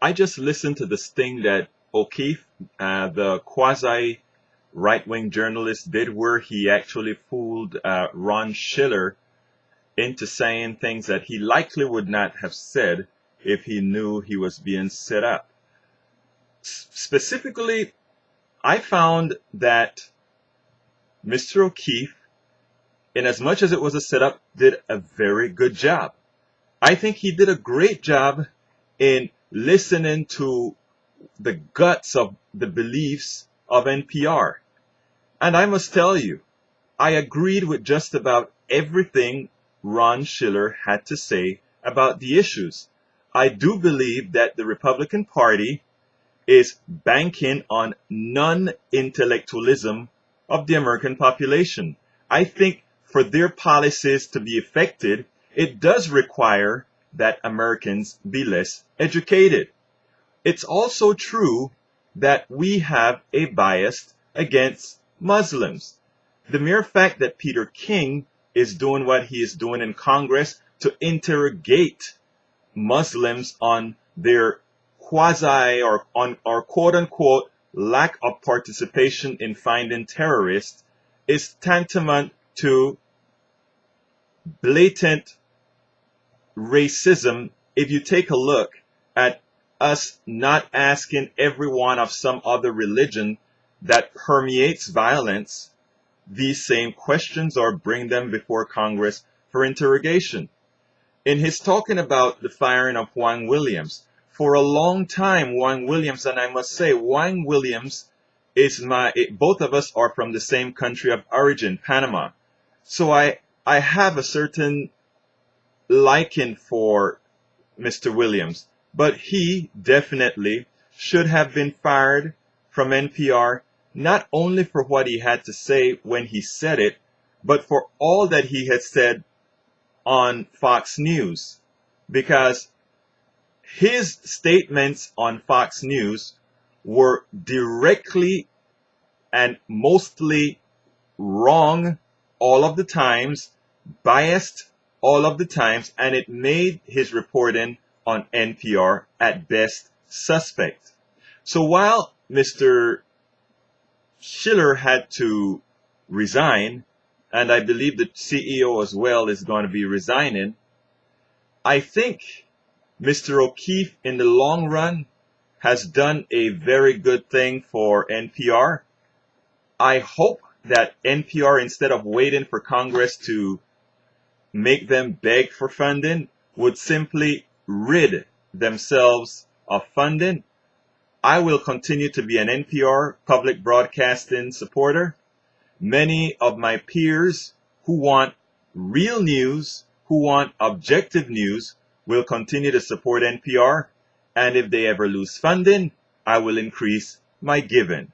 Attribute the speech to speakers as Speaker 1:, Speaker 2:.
Speaker 1: I just listened to this thing that O'Keefe, the quasi right-wing journalist, did, where he actually fooled Ron Schiller into saying things that he likely would not have said if he knew he was being set up. Specifically, I found that Mr. O'Keefe, in as much as it was a setup, did a very good job. I think he did a great job in listening to the guts of the beliefs of NPR. And I must tell you, I agreed with just about everything Ron Schiller had to say about the issues. I do believe that the Republican Party is banking on non-intellectualism of the American population. I think for their policies to be effective, it does require that Americans be less educated. It's also true that we have a bias against Muslims. The mere fact that Peter King is doing what he is doing in Congress to interrogate Muslims on their quasi or quote unquote lack of participation in finding terrorists is tantamount to blatant racism. If you take a look at us not asking everyone of some other religion that permeates violence these same questions or bring them before Congress for interrogation. In his talking about the firing of Juan Williams, for a long time, Juan Williams, and I must say, Juan Williams is both of us are from the same country of origin, Panama. So I have a certain liking for Mr. Williams, but he definitely should have been fired from NPR, not only for what he had to say when he said it, but for all that he had said on Fox News, because his statements on Fox News were directly and mostly wrong all of the times, biased all of the times, and it made his reporting on NPR at best suspect. So while Mr. Schiller had to resign, and I believe the CEO as well is going to be resigning, I think Mr. O'Keefe in the long run has done a very good thing for NPR. I hope that NPR, instead of waiting for Congress to make them beg for funding, would simply rid themselves of funding. I will continue to be an NPR public broadcasting supporter. Many of my peers who want real news, who want objective news, will continue to support NPR. And if they ever lose funding, I will increase my giving.